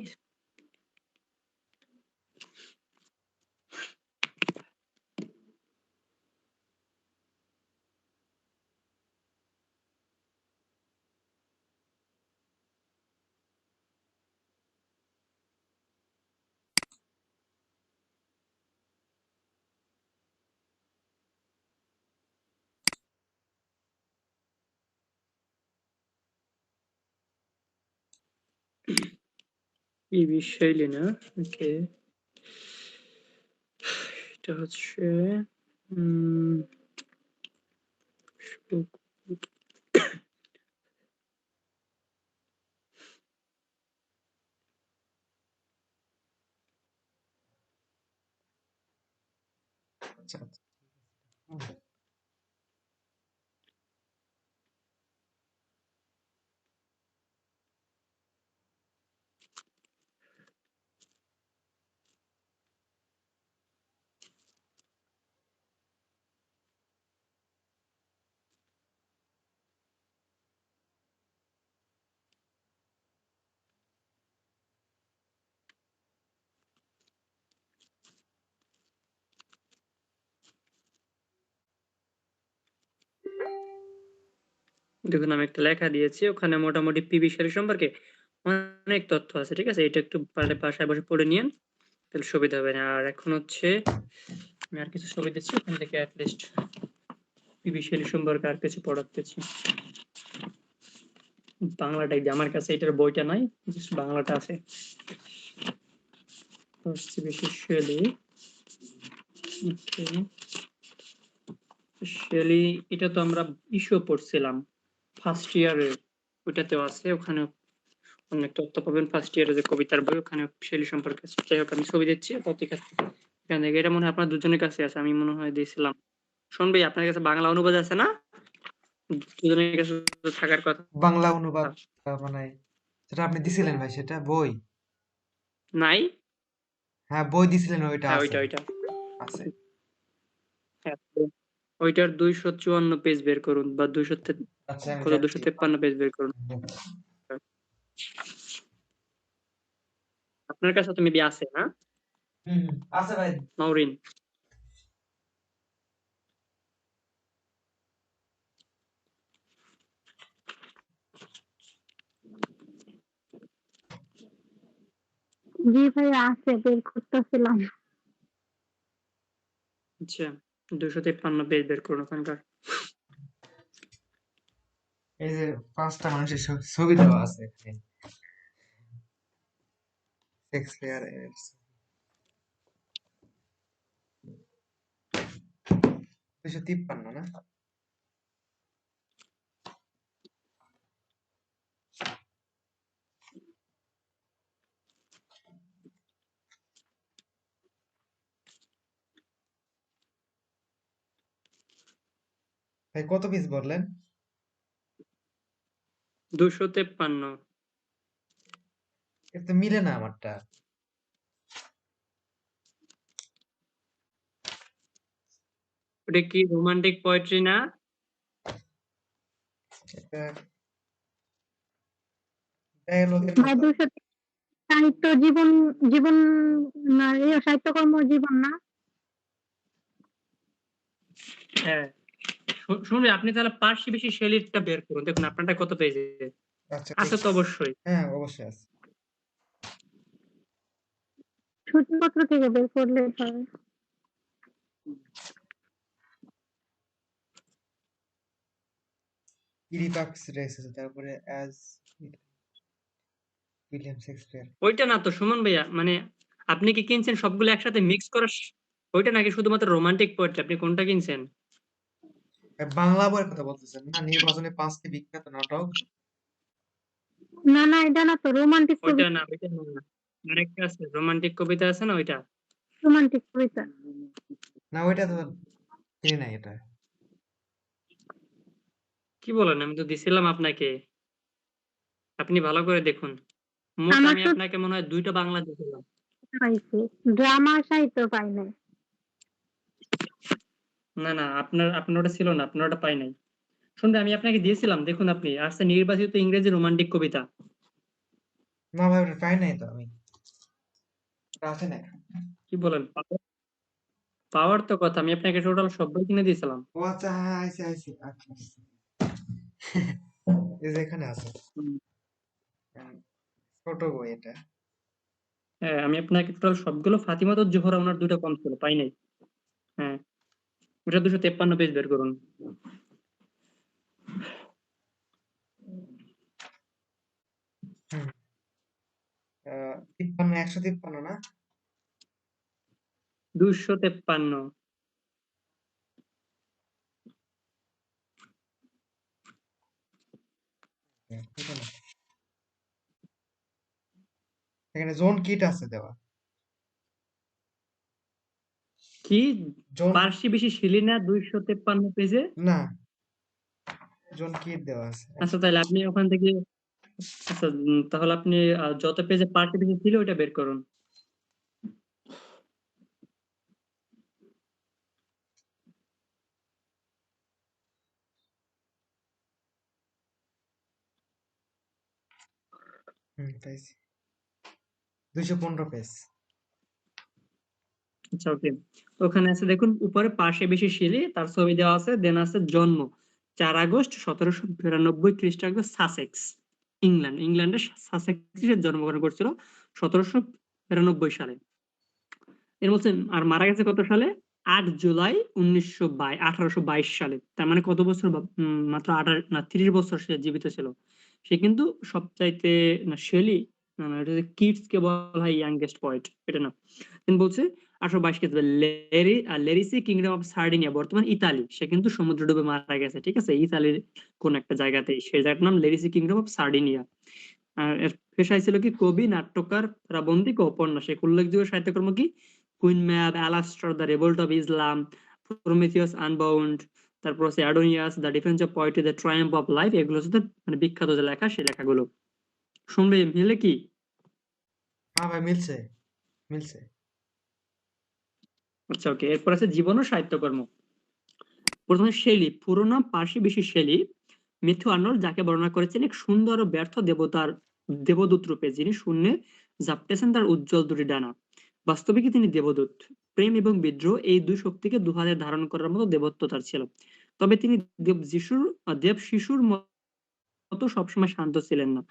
পিবি শেইলি না? ওকে, এটা হচ্ছে আচ্ছা, আচ্ছা। দেখুন আমি একটা লেখা দিয়েছি, ওখানে মোটামুটি পিবি শেল সম্পর্কে অনেক তথ্য আছে, ঠিক আছে? এটা একটু পারলে বাসায় বসে পড়ে নিয়েন, তাহলে সুবিধা হবে না। আর এখন হচ্ছে আমি আর কিছু ছবি দিচ্ছি, ওখান থেকে অ্যাটলিস্ট পিবি শেল সম্পর্কে আর কিছু পড়াতেছি। বাংলাটাই যে আমার কাছে, এটার বইটা নাই, জাস্ট বাংলাটা আছে। পিবি শেলি, শেলি, এটা তো আমরা ইস্যু পড়ছিলাম ফার্স্ট ইয়ারে, ওইটাতেও আছে, ওখানে অনেক তথ্য পাবেন। ফার্স্ট ইয়ারে যে কবিতার বই, ওখানে শেলি সম্পর্কে আছে। যাই হোক, আমি ছবি দিচ্ছি পত্রিকা এখান থেকে। এটা মনে হয় আপনার দুজনের কাছে আছে, আমি মনে হয় দিয়েছিলাম। শুনবি, আপনার কাছে বাংলা অনুবাদ আছে না? দুজনের কাছে তো থাকার কথা। বাংলা অনুবাদ মানে যেটা আপনি দিছিলেন ভাই, সেটা বই? নাই? হ্যাঁ, বই দিছিলেন, ওইটা হ্যাঁ, আছে। ওইটা ওইটা আছে। হ্যাঁ, তো ওইটার 254 পেজ বের করুন, বা 200 আচ্ছা, আমি কত, যাচ্ছি। 253 পেজ বের করুন। আপনার কাছে তো মেবি আছে না আছে ভাই। মাউরিন? জি ভাইয়া, আছে, বের করতেছিলাম। আচ্ছা, 253 পেজ বের করুন ওখানকার। এই যে 5টা মানুষের ছবি দেওয়া আছে এখানে। শেক্সপিয়ার এর 253 না? ভাই কত পিস বললেন? 253। এটা তো মিলে না আমারটা। ওটা কি রোমান্টিক পোয়েট্রি না? এটা ডায়ালগের ভাই, মতো। 200 সাহিত্য জীবন, জীবন না, সাহিত্যকর্ম জীবন না? হ্যাঁ, শুনুন, আপনি তাহলে পার্সি বেশি শেলিরটা বের করুন, দেখুন আপনারটা কত পেজে আচ্ছা, আছে। তো অবশ্যই হ্যাঁ, অবশ্যই আছে। সূচিপত্র থেকে বের করলে হয়। ইডিপাক্স রেস আছে, তারপরে অ্যাজ উইলিয়াম শেক্সপিয়ার। ওইটা না তো সুমন ভাইয়া, মানে আপনি কি কিনছেন সবগুলো একসাথে মিক্স করা ওইটা নাকি শুধুমাত্র রোমান্টিক পোয়েট্রি, আপনি কোনটা কিনছেন? বাংলা বইয়ের কথা বলতেছেন না? নির্বাচনে 5টি বিখ্যাত নাটক। না না, এটা না তো, রোমান্টিক ওইটা কবিতা। না, ওইটা না, আরেকটা আছে রোমান্টিক কবিতা আছে না ওইটা। রোমান্টিক কবিতা। না, ওইটা তো কিনি নাই এটা। কি বলেন, আমি তো দিছিলাম আপনাকে, আপনি ভালো করে দেখুন। মোট আমার আমি তো আপনাকে মনে হয় 2টা বাংলা দিয়েছিলাম। পাইছি, ড্রামা সাহিত্য পাই নাই। না না, আপনার ওটা ছিল না, আপনার ওটা পাই নাই। শুনবে আমি আপনাকে দিয়েছিলাম, দেখুন আপনি, আসছে নির্বাচিত ইংরেজি রোমান্টিক কবিতা। না ভাই, ওটা পাই নাই তো আমি। ওটা আছে না। কি বলেন, পাওয়ার তো কথা, আমি আপনাকে টোটাল সব বই কিনে দিয়েছিলাম। ও আচ্ছা, হ্যাঁ, আইছে আইছে, আচ্ছা আচ্ছা। এই যে এখানে আছে। হুম। ছোট বই এটা। হ্যাঁ, আমি আপনাকে টোটাল সবগুলো, ফাতিমাত জোহরা ওনার 2টা কম ছিল, পাই নাই। হ্যাঁ, ওটা 253 পেজ বের করুন। হুম। 53, 153 না? 253। এটা না। এখানে জোন কিট আছে দেওয়া। কি? জোন, পার্সি বেশি শিলি না 253 পেজে? না, জোন কিট দেওয়া আছে। আচ্ছা তাহলে আপনি ওখান থেকে, আচ্ছা তাহলে আপনি যত পেজে পার্সি বেশি ছিল ওইটা বের করুন। পাইছি। 215 পেজ। আচ্ছা ওকে, ওখানে আছে দেখুন উপরে, পাশে বেশি শিলি, তার ছবি দেওয়া আছে, দেন আছে জন্ম 4 আগস্ট 1792 খ্রিস্টাব্দ, সাসেক্স, ইংল্যান্ডে সাসেক্সে জন্মগ্রহণ করছিল 1792 সালে। এর মধ্যে আর মারা গেছে কত সালে? 8 জুলাই 1822 সালে। তার মানে কত বছর, মাত্র 30 বছর সে জীবিত ছিল। সে কিন্তু সবচাইতে, না শেলি, না না, এটা কিডস কে বলা হয় ইয়াংগেস্ট পয়েট, এটা না। তিনি বলছে 1822 খ্রিস্টাব্দে লেরিসি কিংডম অফ সার্ডিনিয়া, বর্তমান ইতালি, সে কিন্তু সমুদ্র ডুবে মারা গেছে, ঠিক আছে, ইতালির কোন একটা জায়গাতে, সেই জায়গাটার নাম লেরিসি কিংডম অফ সার্ডিনিয়া। আর এর পেশায় ছিল কি কবি, নাট্যকার, প্রাবন্ধিক ও উপন্যাসিক। উল্লেখযোগ্য সাহিত্যকর্ম কি? Queen Mab, Alastor, the Revolt of Islam, Prometheus Unbound, তারপর হচ্ছে Adonais, the Defence of Poetry, the Triumph of Life, এগুলো হচ্ছে তার মানে বিখ্যাত যে লেখা, সেই লেখাগুলো। শুনবে মিলে কি? হ্যাঁ ভাই, মিলছে মিলছে। আচ্ছা ওকে, এরপর আছে জীবন ও সাহিত্যকর্ম। প্রথমে শেলি, পুরো নাম পার্সি বিশি শেলি, মিথু আর্নল্ড, যাকে বর্ণনা করেছেন এক সুন্দর ও ব্যর্থ দেবদূত রূপে, যিনি শূন্যে ঝাপটেছেন তার উজ্জ্বল দুটি ডানা। বাস্তবে কি তিনি দেবদূত? প্রেম এবং বিদ্রোহ, এই দুই শক্তিকে দুহাতে ধারণ করার মতো দেবত্ব তার ছিল। তবে তিনি দেব শিশুর মতো সবসময় শান্ত ছিলেন না।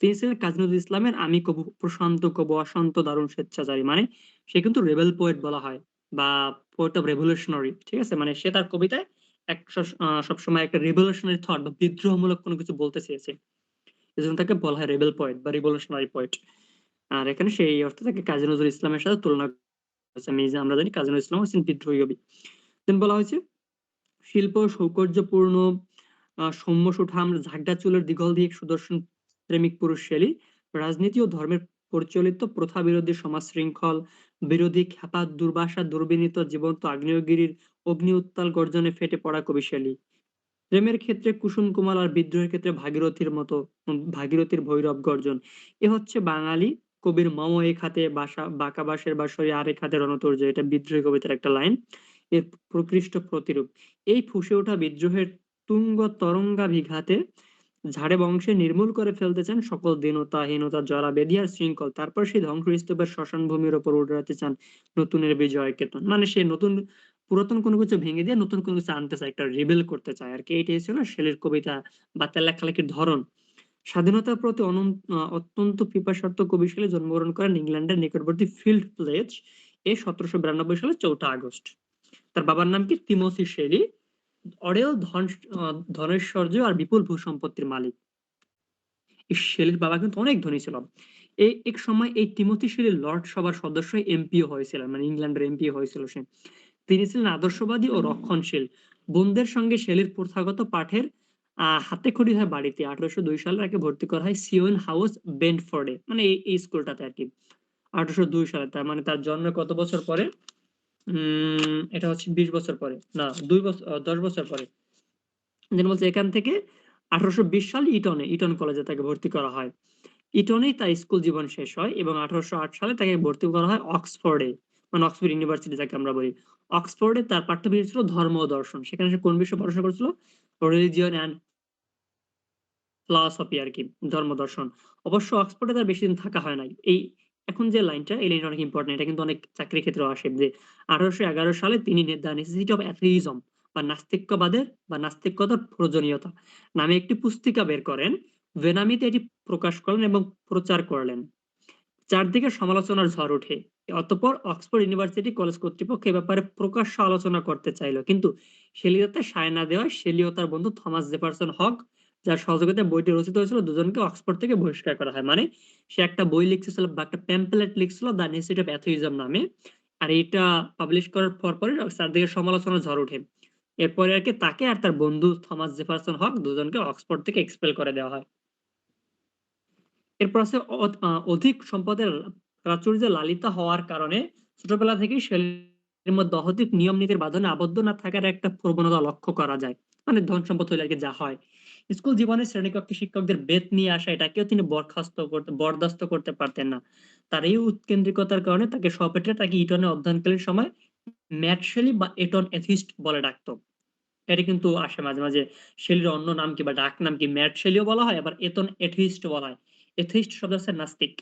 তিনি ছিলেন কাজী নজরুল ইসলামের আমি কবু, প্রশান্ত কবু, অশান্ত দারুণ স্বেচ্ছাচারী, মানে সে কিন্তু রেবেল পোয়েট বলা হয়, বা পোয়েট অফ রেভলিউশনারি, ঠিক আছে, মানে সে তার কবিতায় সবসময় একটা রেভলিউশনারি থট বা বিদ্রোহমূলক কোনো কিছু বলতে চেয়েছে, এজন্য তাকে বলা হয় রেবেল পোয়েট বা রিভলিউশনারি পোয়েট। আর এখানে সেই অর্থে তাকে কাজী নজরুল ইসলামের সাথে তুলনা করেছে। আমি যে আমরা জানি কাজী নজরুল ইসলাম হচ্ছেন বিদ্রোহী কবি। দেন বলা হয়েছে শিল্প সৌকর্যপূর্ণ, সৌম্য সুঠাম, ঝাঁকড়া চুলের দীঘল দিয়ে সুদর্শন প্রেমিক পুরুষ শেলী, রাজনীতি ও ধর্মের পরিচালিত প্রথা বিরোধী, সমাজ শৃঙ্খল বিরোধী, খ্যাপা দুর্বাসা দুর্বিনীত জীবন্ত আগ্নেয়গিরির অগ্নি উত্তাল গর্জনে ফেটে পড়া কবি শেলী। প্রেমের ক্ষেত্রে কুসুম কুমার, আর বিদ্রোহের ক্ষেত্রে ভাগীরথীর মতো, ভাগীরথীর ভৈরব গর্জন। এ হচ্ছে বাঙালি কবির মম এক হাতে বাসা বাঁকা বাঁশের বাঁশরি, আর এক হাতে রণতর্য, এটা বিদ্রোহী কবিতার একটা লাইন, এর প্রকৃষ্ট প্রতিরূপ। এই ফুঁসে ওঠা বিদ্রোহের তুঙ্গ তরঙ্গাভিঘাতে ঝাড়ে বংশে নির্মূল করে ফেলতে চান সকল দীনতা হীনতা জরা বেদি আর শৃঙ্খল, তারপর সেই ধ্বংসস্তূপের শ্মশান ভূমির ওপর উড়াতে চান নতুনের বিজয় কেতন, মানে সে নতুন, পুরাতন কোনো কিছু ভেঙে দিয়ে নতুন কোনো কিছু আনতে চায়, একটা রিবেল করতে চায় আর কি। এটাই ছিল শেলির কবিতা বা তার লেখালেখির ধরন। স্বাধীনতার প্রতি অত্যন্ত পিপাসার্থ কবি শেলি জন্মগ্রহণ করেন ইংল্যান্ডের নিকটবর্তী ফিল্ড প্লেজ এ 1792 সালের 4 আগস্ট। তার বাবার নাম কি? Timothy Shelley. অঢেল ধনৈশ্বর্য আর বিপুল ভূসম্পত্তির মালিক। এই শেলির বাবা কিন্তু অনেক ধনী ছিল। এক সময় এই টিমোথি শেলি লর্ড সভার সদস্য এমপিও হয়েছিলেন, মানে ইংল্যান্ডের এমপি হয়েছিল সে। তিনি ছিলেন আদর্শবাদী ও রক্ষণশীল। বোনদের সঙ্গে শেলির প্রথাগত পাঠের হাতে খড়ি হয় বাড়িতে। 1802 সালে তাকে ভর্তি করা হয় সিওয়েন হাউস, বেন্টফোর্ডে, মানে এই স্কুলটাতে আর কি। 1802 সালে, তার মানে তার জন্মের কত বছর পরে? এটা হচ্ছে 20 বছর পরে, না 10 বছর পরে। যেটা বলছে এখান থেকে 1820 সালে ইটন কলেজে তাকে ভর্তি করা হয়। ইটনেই তার স্কুল জীবন শেষ হয় এবং 1808 সালে তাকে ভর্তি করা হয় অক্সফোর্ডে, মানে অক্সফোর্ড ইউনিভার্সিটি যাকে আমরা বলি। অক্সফোর্ডে তার পাঠ্য বিষয় ছিল ধর্ম ও দর্শন। সেখানে সে কোন বিষয়ে পড়াশোনা করেছিল? রিলিজিয়ন অ্যান্ড ফিলসফি আর কি, ধর্ম দর্শন। অবশ্য অক্সফোর্ডে তার বেশি দিন থাকা হয় নাই। এখন যে লাইনটা, এই লাইনটা অনেক ইম্পর্টেন্ট, এটা কিন্তু অনেক চাকরির ক্ষেত্রে আসে যে 1811 সালে তিনি দ্য নেসেসিটি অফ অ্যাথিইজম বা নাস্তিক্যবাদের বা নাস্তিকতার প্রয়োজনীয়তা নামে একটি পুস্তিকা বের করেন। ভেনামিতে এটি প্রকাশ করলেন এবং প্রচার করলেন। চারদিকে সমালোচনার ঝড় ওঠে। অতঃপর অক্সফোর্ড ইউনিভার্সিটি কলেজ কর্তৃপক্ষ এ ব্যাপারে প্রকাশ্য আলোচনা করতে চাইল, কিন্তু শেলি তাতে সায় না দেওয়ায় শেলি ও তার বন্ধু থমাস জেফারসন হক, যার সহযোগিতায় বইটি রচিত হয়েছিল, দুজনকে অক্সফোর্ড থেকে বহিষ্কার করা হয়। মানে সে একটা বই লিখছিল বা একটা প্যাম্পলেট লিখছিল দ্য নেসেসিটি অফ অ্যাথিইজম নামে। আর এটা পাবলিশ করার পরে চারদিকে সমালোচনার ঝড় ওঠে। এরপরে আর কি তাকে আর তার বন্ধু থমাস জেফারসন হক দুজনকে অক্সফোর্ড থেকে এক্সপেল করে দেওয়া হয়। এরপর আছে অধিক সম্পদের প্রাচুর্যে লালিতা হওয়ার কারণে ছোটবেলা থেকেই শেলির মধ্যে অহেতুক নিয়ম নীতির বাঁধনে আবদ্ধ না থাকার একটা প্রবণতা লক্ষ্য করা যায়। মানে ধন সম্পদ হইলে আর কি যা হয়। স্কুল জীবনে শ্রেণীকক্ষে শিক্ষকদের বেত নিয়ে আসা, এটাকেও তিনি বরদাস্ত করতে পারতেন না। তার এই উৎকেন্দ্রিকতার কারণে তাকে ইটনে অধ্যয়নকালীন সময় ম্যাট শেলি বা এটন এথিস্ট বলে ডাকতো। এটা কিন্তু আসে মাঝে মাঝে। শেলির অন্য নাম কি বা ডাক নাম কি ম্যাট শেলিও বলা হয়, আবার এতন এথিস্ট বলা হয়। এথিস্ট শব্দ হচ্ছে নাস্তিক।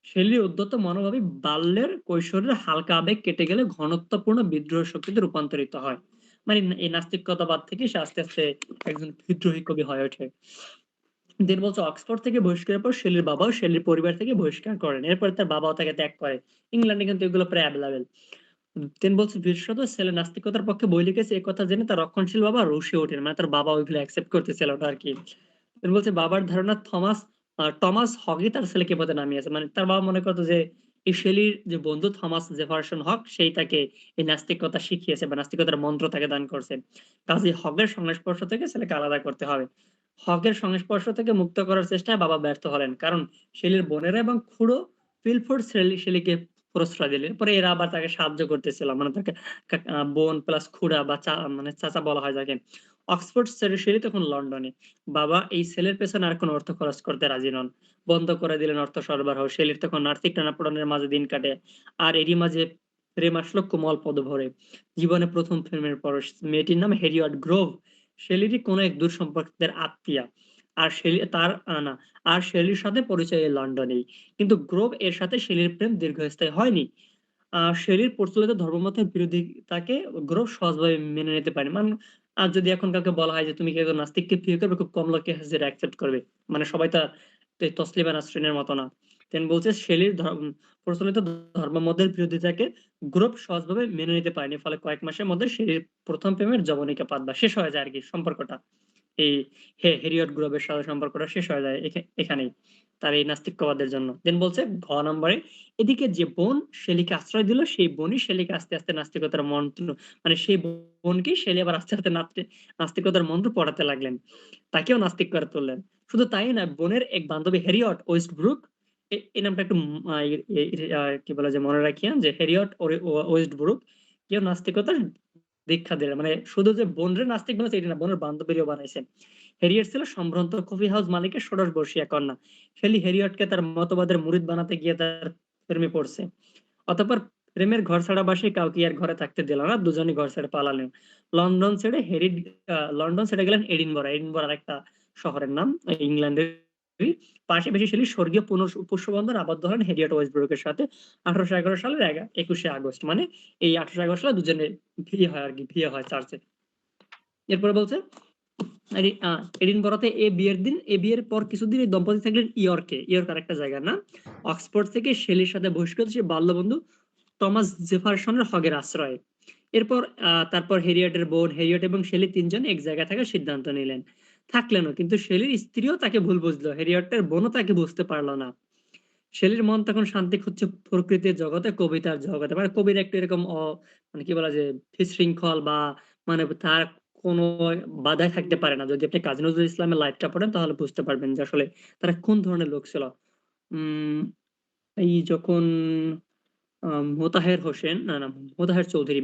শেলির উদ্ধত মনোভাবই বাল্যের কৈশোরের হালকা আবেগ কেটে গেলে ঘনত্বপূর্ণ বিদ্রোহ শক্তিতে রূপান্তরিত হয়। মানে এই নাস্তিকতাবাদ থেকে সে আস্তে আস্তে একজন বিদ্রোহী কবি হয়ে ওঠে। দেন বলছে অক্সফোর্ড থেকে বহিষ্কারের পর শেলির বাবাও শেলির পরিবার থেকে বহিষ্কার করেন। এরপরে তার বাবাও তাকে ত্যাগ করে। ইংল্যান্ডে কিন্তু এগুলো প্রায় অ্যাভেলেবেল। তিনি বলছে বিশেষত ছেলে নাস্তিকতার পক্ষে বই লিখেছে, এই কথা জেনে তার রক্ষণশীল বাবা রুশে ওঠেন, মানে তার বাবা ওইগুলো অ্যাকসেপ্ট করতেছিল না আর কি। তিনি বলছে বাবার ধারণা টমাস হকই তার ছেলেকে পথে নামিয়েছে। মানে তার বাবা মনে করতো যে এই শেলির যে বন্ধু থমাস জেফারসন হক, সেই তাকে এই নাস্তিকতা শিখিয়েছে বা নাস্তিকতার মন্ত্র তাকে দান করছে। কাজে হকের সংস্পর্শ থেকে ছেলেকে আলাদা করতে হবে। হকের সংস্পর্শ থেকে মুক্ত করার চেষ্টায় বাবা ব্যর্থ হলেন, কারণ শেলির বোনেরা এবং খুড়ো ফিলফোর্ড শেলিকে প্রশ্রয় দিলেন। পরে এরা আবার তাকে সাহায্য করতেছিল, মানে তাকে বোন প্লাস খুড়া বা মানে চাচা বলা হয় যাকে। অক্সফোর্ড ছেড়ে শেলি তখন লন্ডনে। বাবা এই ছেলের পেছনে আর কোনো অর্থ খরচ করতে রাজি নন, বন্ধ করে দিলেন অর্থ সরবরাহ। শেলির তখন আর্থিক টানাপোড়েনের মাঝে দিন কাটে। আর এরই মাঝে প্রেম আসলো কোমল পদভরে। জীবনে প্রথম প্রেমের পরশ। মেয়েটির নাম হ্যারিয়েট গ্রোভ, শেলিরই কোনো এক দূর সম্পর্কের আত্মীয়া। আর শেলি তার না আর শেলির সাথে পরিচয় এই লন্ডনেই। কিন্তু গ্রোভ এর সাথে শেলির প্রেম দীর্ঘস্থায়ী হয়নি। শেলির প্রচলিত ধর্মমতের বিরোধিতাকে গ্রোভ সহজভাবে মেনে নিতে পারে। মানে আর যদি এখন কাউকে বলা হয় যে তুমি কি একজন নাস্তিককে বিয়ে করবে, খুব কম লোকে সেটা অ্যাকসেপ্ট করবে। মানে সবাই তো তসলিমা নাসরিনের মতো না। তিনি বলছে শেলির প্রচলিত ধর্মমতের বিরোধিতাকে গ্রোভ সহজভাবে মেনে নিতে পারেনি, ফলে কয়েক মাসের মধ্যে শেলির প্রথম প্রেমের জবনিকা পাতবা শেষ হয়ে যায় আর কি সম্পর্কটা। এই হেরিয়ট গ্রোভের সাথে সম্পর্কটা শেষ হয়ে যায় এখানেই, তার এই নাস্তিক্যবাদের জন্য। দেন বলছে ঘ নম্বরে, এদিকে যে বোন শেলিকে আশ্রয় দিল, সেই বোনই শেলিকে আস্তে আস্তে নাস্তিকতার মন্ত্র, মানে সেই বোনকে শেলি আবার আস্তে আস্তে নাস্তিকতার মন্ত্র পড়াতে লাগলেন, তাকেও নাস্তিক করে তুললেন। শুধু তাই না, বোনের এক বান্ধবী হ্যারিয়ট ওয়েস্টব্রুক, এই নামটা একটু কি বলে যে মনে রাখিয়া, যে হ্যারিয়ট ওয়েস্টব্রুক কেউ নাস্তিকতার দীক্ষা দিলেন। মানে শুধু যে বোনরে নাস্তিক বানাইছে এটা না, বোনের বান্ধবীও বানাইছেন। হ্যারিয়ট ছিল সম্ভ্রান্ত কফি হাউস মালিকের ষোড়শ বর্ষীয়া কন্যা। শেলি হ্যারিয়টকে তার মতবাদের মুরিদ বানাতে গিয়ে তার প্রেমে পড়ছে। অতঃপর প্রেমের ঘর ছাড়া বাসে কাউকে আর ঘরে থাকতে দিল না, দুজনই ঘর ছেড়ে পালালেন। লন্ডন ছেড়ে লন্ডন ছেড়ে গেলেন এডিনবরা একটা শহরের নাম, ইংল্যান্ডের পাশে। বেশি শেলি স্বর্গীয় পুষ্পবন্ধন আবদ্ধ হলেন হ্যারিয়ট ওয়েস্টব্রুকের সাথে 1811 সালের 21শে আগস্ট। মানে এই 1811 সালে দুজনের বিয়ে হয় আর কি, বিয়ে হয় চার্চে। এরপরে বলছে এডিনবরাতে এ বিয়ের পর কিছুদিন এই দম্পতি থাকলেন ইয়র্ক আর একটা জায়গার নাম। অক্সফোর্ড থেকে শেলির সাথে বহিষ্কৃত সে বাল্যবন্ধু টমাস জেফারসনের হগের আশ্রয়ে। এরপর তারপর হেরিয়টের বোন হেরিয়ট এবং শেলি তিনজন এক জায়গায় থাকার সিদ্ধান্ত নিলেন। থাকলেনও, কিন্তু শেলির স্ত্রীও তাকে ভুল বুঝলো, হেরিয়টের বোনও তাকে বুঝতে পারলো না। শেলির মন তখন শান্তি খুঁজছে প্রকৃতির জগতে, কবিতার জগতে। মানে কবির একটু এরকম মানে কি বলা যায়, বিশৃঙ্খল বা মানে তার কোনো বাধাই থাকতে পারে না। যদি আপনি কাজী নজরুল ইসলামের লাইফটা পড়েন তাহলে বুঝতে পারবেন যে আসলে তারা কোন ধরনের লোক ছিল। উম এই যখন মোতাহের হোসেন, না মোতাহের চৌধুরী,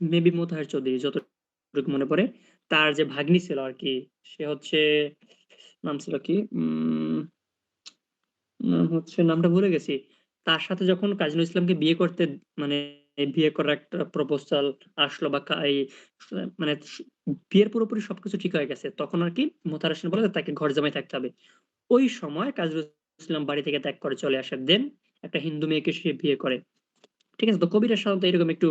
মেবি মোতাহের চৌধুরী যতটুকু মনে পড়ে, তার যে ভাগ্নি ছিল আর কি, সে হচ্ছে, নাম ছিল কি, হচ্ছে নামটা ভুলে গেছি। তার সাথে যখন কাজী নজরুল ইসলামকে বিয়ে করতে, মানে বিয়ে করার একটা প্রপোজাল আসলো বা এই মানে বিয়ের পুরোপুরি সবকিছু ঠিক হয়ে গেছে, তখন আর কি মোতাহার হোসেন বলে যে তাকে ঘর জামাই থাকতে হবে। ওই সময় কাজী নজরুল ইসলাম বাড়ি থেকে ত্যাগ করে চলে আসে, দেন একটা হিন্দু মেয়েকে সে বিয়ে করে। ঠিক আছে? তো কবিরা সাধারণত এরকম একটু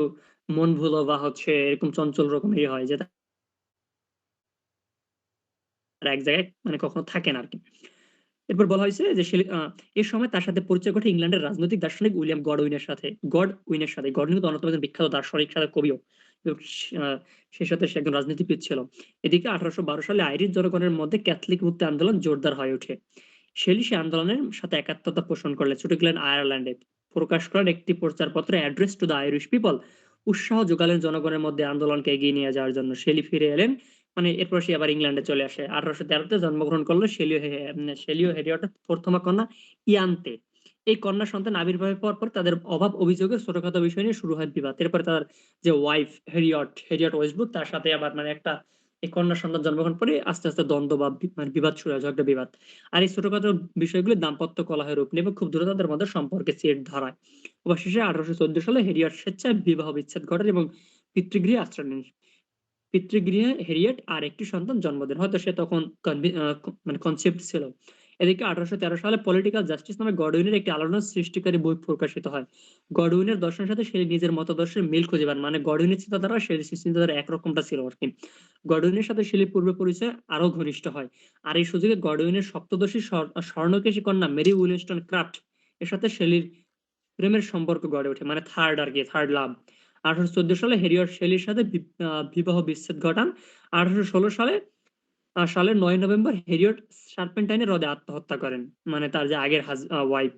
মন ভুলো বা হচ্ছে এরকম চঞ্চল রকমেরই হয়, যে তারা এক জায়গায় মানে কখনো থাকে না আরকি। এরপর বলা হয়েছে যে এ সময় তার সাথে পরিচয় ঘটে ইংল্যান্ডের রাজনৈতিক দার্শনিক উইলিয়াম গডউইনের সাথে। গডউইনের সাথে। গডউইন কিন্তু অন্যতম একজন বিখ্যাত দার্শনিক সাথে কবিও। এবং সেই সাথে সে একজন রাজনীতিবিদ ছিল। এদিকে 1812 সালে আইরিশ জনগণের মধ্যে ক্যাথলিক মুক্তি আন্দোলন জোরদার হয়ে ওঠে। শেলি সে আন্দোলনের সাথে একাত্মতা পোষণ করলেন। ছুটে গেলেন আয়ারল্যান্ডে। প্রকাশ করেন একটি প্রচারপত্র, address to the Irish people. উৎসাহ যোগালেন জনগণের মধ্যে আন্দোলনকে এগিয়ে নিয়ে যাওয়ার জন্য। শেলি ফিরে এলেন। মানে এরপর সে আবার ইংল্যান্ডে চলে আসে। 1813 জন্মগ্রহণ করলো শেলীয় হেরিয়টের প্রথমা কন্যা ইয়ান্তে। এই কন্যা সন্তান আবির্ভাবের পর তাদের অভাব অভিযোগের ছোটখাটো বিষয় নিয়ে শুরু হয় বিবাদ। এরপরে তার যে ওয়াইফ হেরিয়ট ওয়েস্টবুক, তার সাথে আবার মানে একটা এই কন্যা সন্তান জন্মগ্রহণ করে আস্তে আস্তে দ্বন্দ্ব বা মানে বিবাদ শুরু হয়, ঝগড়া বিবাদ। আর এই ছোটখাটো বিষয়গুলি দাম্পত্য কলহের রূপ নেয় এবং খুব দ্রুত তাদের মধ্যে সম্পর্কে চেট ধরায়। অবশেষে 1814 সালে হেরিয়ট স্বেচ্ছায় বিবাহ বিচ্ছেদ ঘটান এবং পিতৃগৃহে আশ্রয় নেন। পিতৃগৃহে হেরিয়েট আর একটি সন্তান জন্ম দেন। হয়তো সে তখন মানে কনসেপ্ট ছিল। এদিকে 1813 সালে পলিটিক্যাল জাস্টিস নামে গডউইনের একটি আলোড়ন সৃষ্টিকারী বই প্রকাশিত হয়। গডউইনের দর্শনের সাথে সে নিজের মতাদর্শের মিল খুঁজে পান। মানে গডউইনের চিন্তাধারা শেলসির চিন্তাধারা একরকমটা ছিল আর কি। গডউইনের সাথে শেলির পূর্বে পরিচয় আরো ঘনিষ্ঠ হয়। আর এই সুযোগে গডউইনের সপ্তদশী স্বর্ণকেশী কন্যা মেরি উইনস্টন ক্রাফট এর সাথে শেলির প্রেমের সম্পর্ক গড়ে ওঠে, মানে থার্ড আর কি, থার্ড লাভ। 1814 সালে হেরিয়ট শেলির সাথে বিবাহ বিচ্ছেদ ঘটান। 1816 সালের 9 নভেম্বর হেরিয়ট সার্পেন্টাইনের হ্রদে আত্মহত্যা করেন। মানে তার যে আগের ওয়াইফ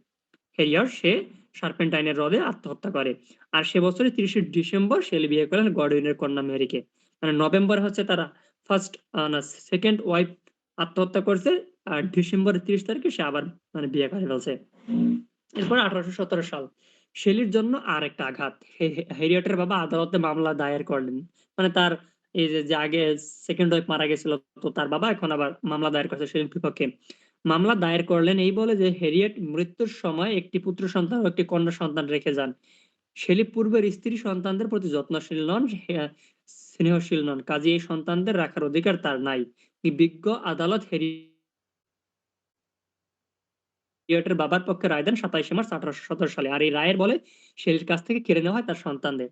হেরিয়ট, সে সার্পেন্টাইনের হ্রদে আত্মহত্যা করে। আর সে বছরের 30 ডিসেম্বর শেলি বিয়ে করেন গডউইনের কন্যা মেরিকে। মানে নভেম্বর হচ্ছে তারা ফার্স্ট, না সেকেন্ড ওয়াইফ আত্মহত্যা করছে, আর ডিসেম্বরের 30 তারিখে সে আবার মানে বিয়ে করে ফেলছে। এরপর 1817 সাল, শেলির জন্য আর একটা আঘাত। হেরিয়টের বাবা আদালতে মামলা দায়ের করলেন। মানে তার এই যে আগে সেকেন্ড ওয়াইফ মারা গেছিল, তো তার বাবা এখন আবার মামলা দায়ের করছে শেলির বিপক্ষে। মামলা দায়ের করলেন এই বলে যে হেরিয়ট মৃত্যুর সময় একটি পুত্র সন্তান ও একটি কন্যা সন্তান রেখে যান। শেলি পূর্বের স্ত্রী সন্তানদের প্রতি যত্নশীল নন, স্নেহশীল নন, কাজে এই সন্তানদের রাখার অধিকার তার নাই। বিজ্ঞ আদালত হেরিয়টের বাবার পক্ষে রায় দেন 27 মার্চ 1817 সালে। আর এই রায়ের বলে শেলির কাছ থেকে কেড়ে নেওয়া হয় তার সন্তানদের।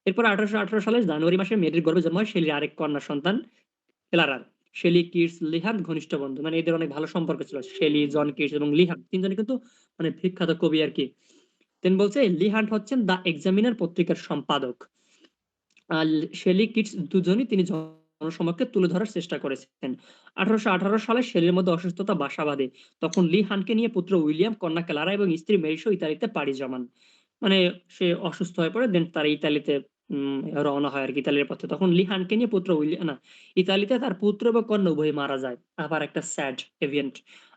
এরপর 1818 সালের জানুয়ারি মাসে মেরির গর্ভে জন্ম হয় শেলির আরেক কন্যা সন্তান ক্লারার। শেলি, কিটস, লিহান ঘনিষ্ঠ বন্ধু। মানে এদের অনেক ভালো সম্পর্ক ছিল। শেলি, জন কিটস এবং লিহান তিনজনে কিন্তু মানে বিখ্যাত কবি আর কি। দেন বলছে লিহান্ট হচ্ছেন দ্য এক্সামিনার পত্রিকার সম্পাদক। আর শেলি, কিটস দুজনই তিনি জনসমক্ষে তুলে ধরার চেষ্টা করেছেন। 1818 সালে শেলির মধ্যে অসুস্থতা বাসা বাঁধে। তখন লি হানকে নিয়ে পুত্র উইলিয়াম, কন্যা ক্লারা এবং স্ত্রী মেরিসো ইতালিতে পাড়ি জমান। মানে সে অসুস্থ হয়ে পড়ে, দেন তারা ইতালিতে রওনা হয় আর কি, ইতালির পথে। তখন লি হানকে নিয়ে পুত্র উইলিয়াম, না, ইতালিতে তার পুত্র এবং কন্যা উভয় মারা যায়। আবার একটা স্যাড ইভেন্ট।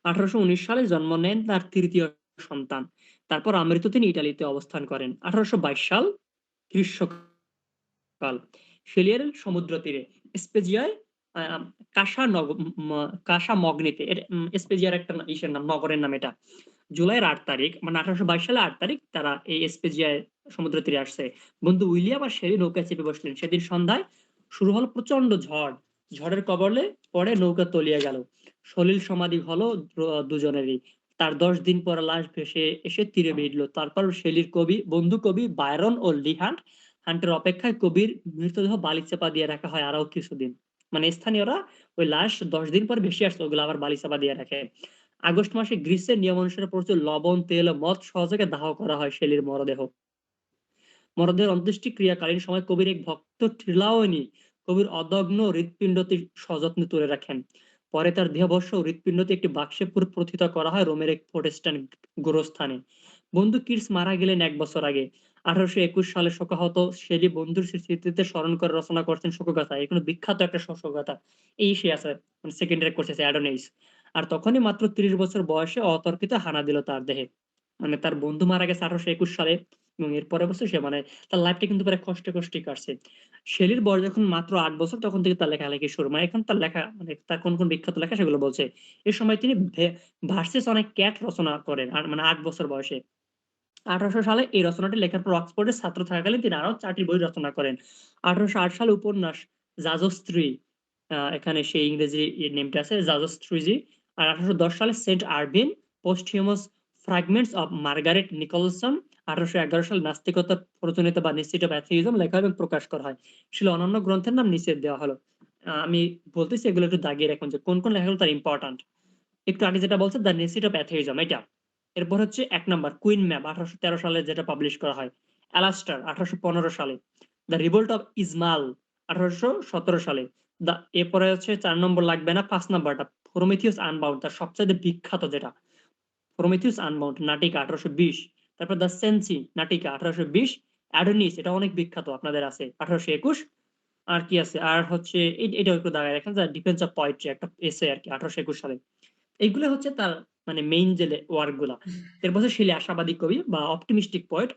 1819 সালে জন্ম নেন তার তৃতীয় সন্তান। তারপর আমৃত্যু তিনি ইতালিতে অবস্থান করেন। 1822 সাল গ্রীষ্মকাল, শেলিয়ারের সমুদ্র তীরে স্পেজিয়ায় আহ, কাসা মগনিতে স্পেজিয়ার একটা ইসের নাম, নগরের নাম এটা। জুলাইয়ের 8 তারিখ, মানে 1822 সালে 8 তারিখ তারা এই স্পেজিয়ায় সমুদ্র তীরে আসছে। বন্ধু উইলিয়াম আর শেলি নৌকায় চেপে বসলেন। সেদিন সন্ধ্যায় শুরু হলো প্রচন্ড ঝড়। ঝড়ের কবলে পরে নৌকা তলিয়ে গেল। সলিল সমাধি হলো দুজনেরই। তার 10 দিন পর লাশ ভেসে এসে তীরে ভিড়ল। তারপর শেলির বন্ধু কবি বায়রন ও লিহান্ট হান্টের অপেক্ষায় কবির মৃতদেহ বালি চাপা দিয়ে রাখা হয় আরো কিছুদিন। মানে স্থানীয়রা ওই লাশ 10 দিন পর ভেসে আসতো, ওগুলো আবার বালি চাপা দিয়ে রাখে। আগস্ট মাসে গ্রিসের নিয়ম অনুসারে প্রচুর লবণ, তেল ও মদ সহযোগে দাহ করা হয় শেলির মরদেহ। মরদের অন্ত্যেষ্টিক্রিয়াকালীন সময় কবির এক ভক্ত ট্রিলাওনি কবির অদগ্ন হৃৎপিণ্ডটি সযত্নে তুলে রাখেন। পরে তার দেহবর্ষ ও হৃৎপিণ্ডটি একটি বাক্সে প্রথিত করা হয় রোমের এক প্রোটেস্ট্যান্ট গোরস্থানে। বন্ধু কিটস মারা গেলেন ১ বছর আগে। ১৮২১ সালে শোকাহত শেলি বন্ধুর স্মৃতিতে স্মরণ করে রচনা করছেন শোকগাথা। এগুলো বিখ্যাত একটা শোকগাথা। এই সে আছে মানে সেকেন্ড ইয়ার করছে অ্যাডোনাইস। আর তখনই মাত্র ৩০ বছর বয়সে অতর্কিত হানা দিল তার দেহে। মানে তার বন্ধু মারা গেছে ১৮২১ সালে এবং এর পরের বছর সে মানে তার লাইফটা কিন্তু প্রায় কষ্টে কষ্টেই কাটছে। শেলির বয়স যখন মাত্র ৮ বছর তখন থেকে তার লেখালেখি শুরু। মানে এখন তার লেখা মানে তার কোন বিখ্যাত লেখা সেগুলো বলছে। এ সময় তিনি ভার্সেস অনেক ক্যাট রচনা করেন আর মানে ৮ বছর বয়সে। ১৮০০ সালে এই রচনাটি লেখার পর অক্সফোর্ডের ছাত্র থাকাকালীন তিনি আরো ৪টি বই রচনা করেন। ১৮০৮ সালে উপন্যাস জাজস্ত্রী, এখানে সেই ইংরেজি নেমটা আছে জাজস্ত্রুজি। আর ১৮১০ সালে St Irvyne posthumous fragments of Margaret Nicholson. ১৮১১ সালে নাস্তিকতার প্রচলিত বা নিশ্চিত অফ অ্যাথিইজম লেখা এবং প্রকাশ করা হয়। ছিল অন্যান্য গ্রন্থের নাম নিচে দেওয়া হলো। আমি বলতেছি এগুলো একটু দাগিয়ে রাখুন যে কোন লেখাগুলো তার ইম্পর্টেন্ট। একটু আগে যেটা বলছে দ্য নিসিট অফ অ্যাথিইজম এটা। এরপর হচ্ছে ১ নাম্বার কুইন ম্যাপ ১৮১৩ সালে যেটা পাবলিশ করা হয়। অ্যালাস্টার ১৮১৫ সালে। দ্য রিভোল্ট অফ ইসমাল ১৮১৭ সালে। এরপরে হচ্ছে ৪ নম্বর লাগবে না, ৫ নাম্বারটা প্রমিথিউস আনবাউন্ড তার সবচাইতে বিখ্যাত যেটা। প্রমিথিউস আনবাউন্ড নাটিকা ১৮২০। তারপর দ্য সেন্সি নাটিকা ১৮২০। অ্যাডোনিস এটা অনেক বিখ্যাত আপনাদের আছে ১৮২১। আর কি আছে? আর হচ্ছে এটাও একটু দাঁড়ায় রাখেন দ্য ডিফেন্স অফ পোয়েট্রি একটা এসে আরকি ১৮২১ সালে। এইগুলো হচ্ছে তার মানে মেইন যে ওয়ার্ক গুলা। এরপর হচ্ছে শেলি আশাবাদী কবি বা অপটিমিস্টিক পোয়েট।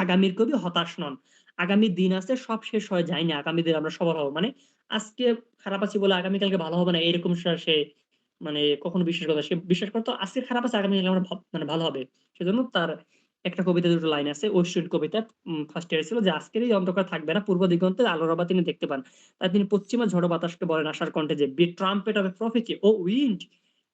আগামীর কবি হতাশ নন। আগামী দিন আছে সব শেষ হয়ে যায়নি। আগামী দিন আমরা সবার হবো। মানে আজকে খারাপ আছি বলে আগামীকালকে ভালো হবে না এরকম সে মানে কখনো বিশ্বাস করে না। সে বিশ্বাস করতো আজকে খারাপ আছে আগামীকালকে আমরা মানে ভালো হবে। সেজন্য তার একটা কবিতা দুটো লাইন আছে ঐশ্বরিক কবিতা ফার্স্ট ইয়ার ছিল যে আজকের এই অন্ধকার থাকবে না পূর্ব দিগন্তে আলোর আভা তিনি দেখতে পান। তাই তিনি পশ্চিমা ঝড়ো বাতাসকে বলেন আশার কণ্ঠে যে be trumpet of a prophecy O wind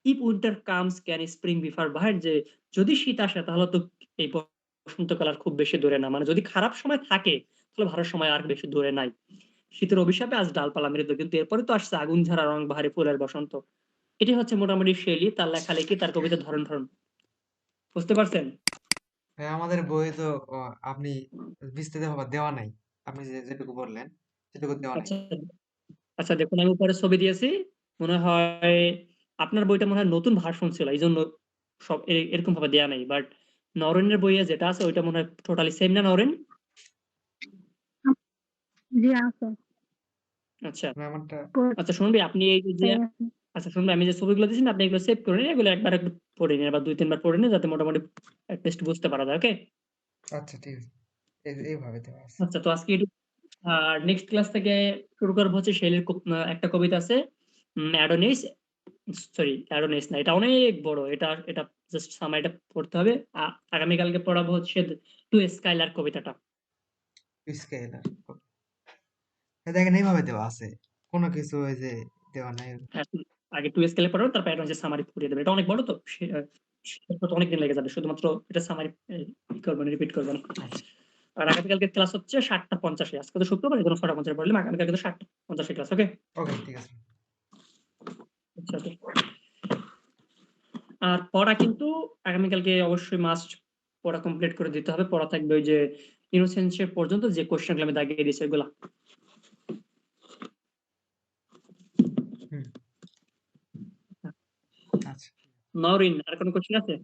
if winter comes can spring before bird যে যদি শীত আসে তাহলে তো এই বসন্তকাল আর খুব বেশি দূরে না। মানে যদি খারাপ সময় থাকে তাহলে ভালো সময় আর বেশি দূরে নাই। শীতের অভিশাপে আজ ডালপালা মৃদু কিন্তু এরপরে তো আসছে আগুন ঝরা রং বাহারি ফুলের বসন্ত। এটি হচ্ছে মোটামুটি শেলি তার লেখালেখি তার কবিতার ধরন। বুঝতে পারছেন? হ্যাঁ, আমাদের বইয়ে তো আপনি বিস্তারিত ভাবে দেওয়া নাই। আপনি যেটুকু বললেন সেটুকু দেওয়া নাই। আচ্ছা আচ্ছা দেখুন আমি উপরে ছবি দিয়েছি। মনে হয় আপনার বইটা মনে হয় নতুন ভার্সন ছিল এই জন্য সব এরকম ভাবে দেয়া নাই। বাট নরেনের বইয়ে যেটা আছে ওইটা মনে হয় টোটালি সেম না নরেন? জি আছে। আচ্ছা না, আমারটা আচ্ছা শুনুন ভাই আপনি এই যে আছে। আচ্ছা শুনুন ভাই, আমি যে ছবিগুলো দিয়েছি না আপনি এগুলো সেভ করে নিন, এগুলো একবার একটু পড়ে নিন বা ২-৩ বার পড়ে নিন যাতে মোটামুটি লিস্ট বুঝতে পারা যায়। ওকে? আচ্ছা ঠিক আছে। এইভাবে দেওয়া আছে। আচ্ছা তো আজকে আর নেক্সট ক্লাস থেকে শুরু করবো হচ্ছে শেলির একটা কবিতা আছে অ্যাডোনিস। সরি অ্যাডোনিস না, এটা অনেক বড়। এটা এটা জাস্ট সামারিটা পড়তে হবে। আগামীকালকে পড়াবো হচ্ছে টু স্কাইলার কবিতাটা। স্কেলার। দেখেন এইভাবে দেওয়া আছে। কোনো কিছু ওই যে দেওয়া নাই। হ্যাঁ, আগে টু স্কেলে পড়াবো তারপর অ্যাডোনিসের সামারি পড়িয়ে দেবে। এটা অনেক বড় তো শেষ করতে অনেকদিন লেগে যাবে। শুধুমাত্র এটা সামারি করবেন রিপিট করবেন। আচ্ছা, আর আগামীকালকে ক্লাস হচ্ছে ৭টা ৫০-এ। আজকে তো শুক্রবার এই জন্য ৬টা ৫০ পড়লাম। আগামীকালকে তো ৭টা ৫০-এ ক্লাস। ওকে? ওকে ঠিক আছে। আচ্ছা okay. আর পড়া কিন্তু আগামীকালকে অবশ্যই মাস্ট পড়া কমপ্লিট করে দিতে হবে। পড়া থাকবে ওই যে ইনোসেন্সিয়া পর্যন্ত যে কোশ্চেনগুলো আমি দাগিয়ে দিয়েছি ওইগুলা। হুম, আচ্ছা। নওরিন আর কোনো কোশ্চেন আছে?